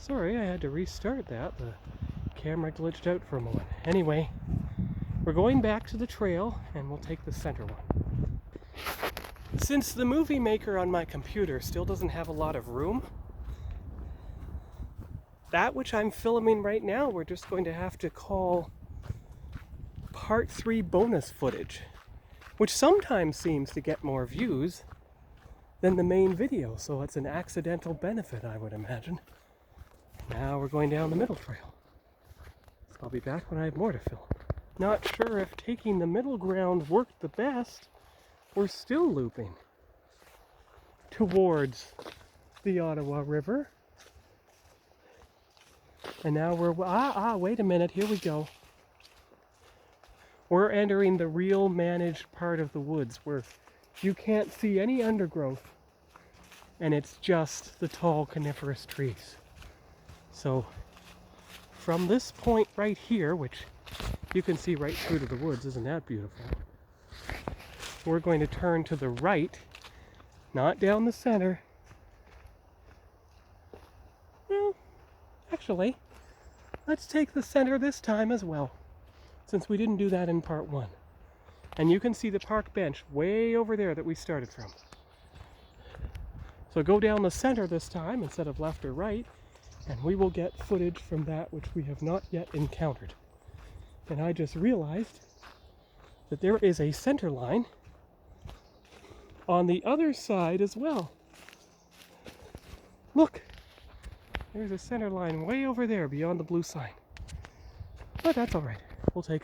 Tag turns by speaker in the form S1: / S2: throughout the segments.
S1: Sorry, I had to restart that. The camera glitched out for a moment. Anyway, we're going back to the trail and we'll take the center one. Since the movie maker on my computer still doesn't have a lot of room, that which I'm filming right now, we're just going to have to call part 3 bonus footage, which sometimes seems to get more views than the main video, so it's an accidental benefit, I would imagine. Now we're going down the middle trail. So I'll be back when I have more to film. Not sure if taking the middle ground worked the best. We're still looping towards the Ottawa River. And now we're, wait a minute, here we go. We're entering the real managed part of the woods where you can't see any undergrowth and it's just the tall coniferous trees. So from this point right here, which you can see right through to the woods, isn't that beautiful? We're going to turn to the right, not down the center. Well, actually, let's take the center this time as well, since we didn't do that in part 1. And you can see the park bench way over there that we started from. So go down the center this time instead of left or right, and we will get footage from that which we have not yet encountered. And I just realized that there is a center line on the other side as well. Look, there's a center line way over there beyond the blue sign. But that's all right. We'll take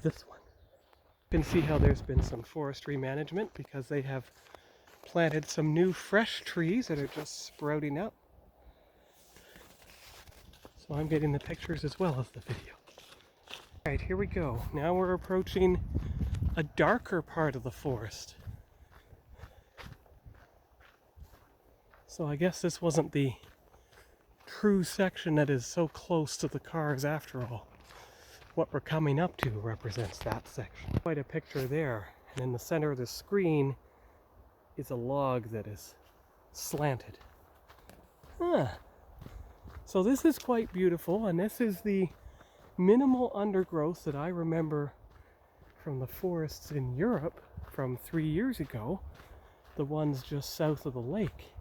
S1: this one. You can see how there's been some forestry management because they have planted some new fresh trees that are just sprouting up. So I'm getting the pictures as well as the video. All right, here we go. Now we're approaching a darker part of the forest. So I guess this wasn't the true section that is so close to the cars after all. What we're coming up to represents that section. Quite a picture there. And in the center of the screen is a log that is slanted. So this is quite beautiful, and this is the minimal undergrowth that I remember from the forests in Europe from 3 years ago, the ones just south of the lake.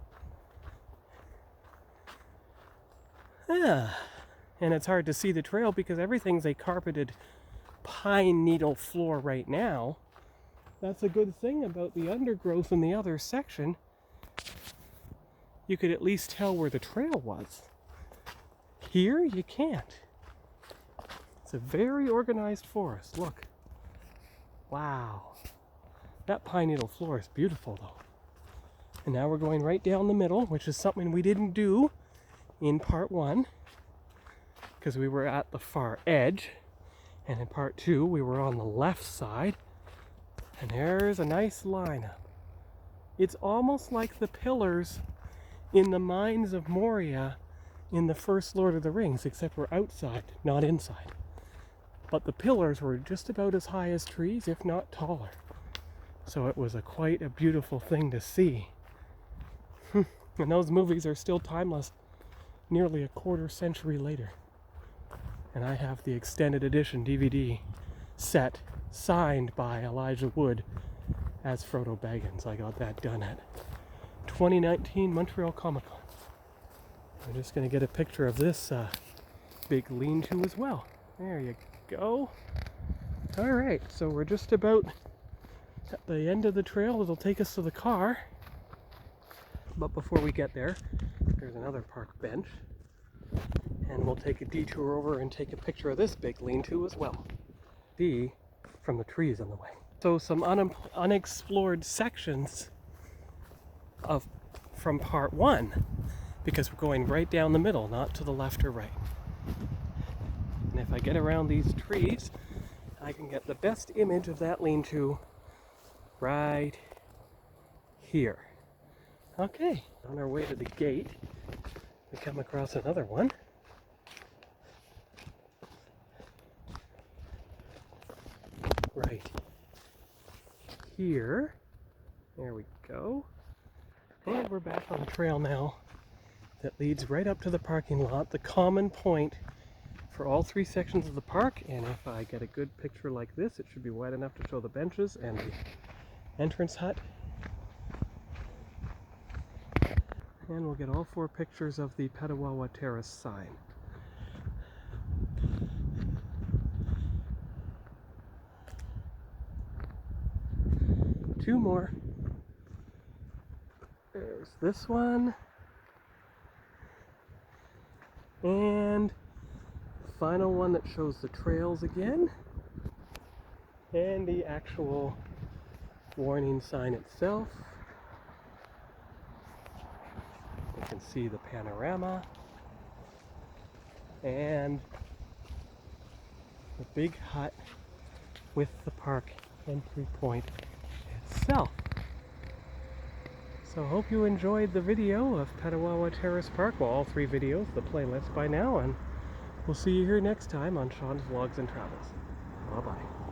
S1: And it's hard to see the trail because everything's a carpeted pine needle floor right now. That's a good thing about the undergrowth in the other section. You could at least tell where the trail was. Here, you can't. It's a very organized forest. Look. Wow. That pine needle floor is beautiful, though. And now we're going right down the middle, which is something we didn't do in part 1, because we were at the far edge. And in part 2, we were on the left side. And there's a nice lineup. It's almost like the pillars in the Mines of Moria in the first Lord of the Rings, except we're outside, not inside. But the pillars were just about as high as trees, if not taller. So it was quite a beautiful thing to see. And those movies are still timeless nearly a quarter century later. And I have the extended edition DVD set signed by Elijah Wood as Frodo Baggins. I got that done at 2019 Montreal Comic Con. I'm just going to get a picture of this big lean-to as well. There you go. Alright, so we're just about at the end of the trail. It'll take us to the car. But before we get there, there's another park bench. And we'll take a detour over and take a picture of this big lean-to as well. See from the trees on the way. So some unexplored sections from part 1, because we're going right down the middle, not to the left or right. And if I get around these trees, I can get the best image of that lean-to right here. Okay, on our way to the gate, we come across another one. Right here. There we go. And we're back on the trail now that leads right up to the parking lot, the common point for all three sections of the park. And if I get a good picture like this, it should be wide enough to show the benches and the entrance hut. And we'll get all four pictures of the Petawawa Terrace sign. Two more. There's this one. And the final one that shows the trails again. And the actual warning sign itself. You can see the panorama. And the big hut with the park entry point itself. So I hope you enjoyed the video of Petawawa Terrace Park. Well, all three videos, the playlist by now, and we'll see you here next time on Sean's Vlogs and Travels. Bye-bye.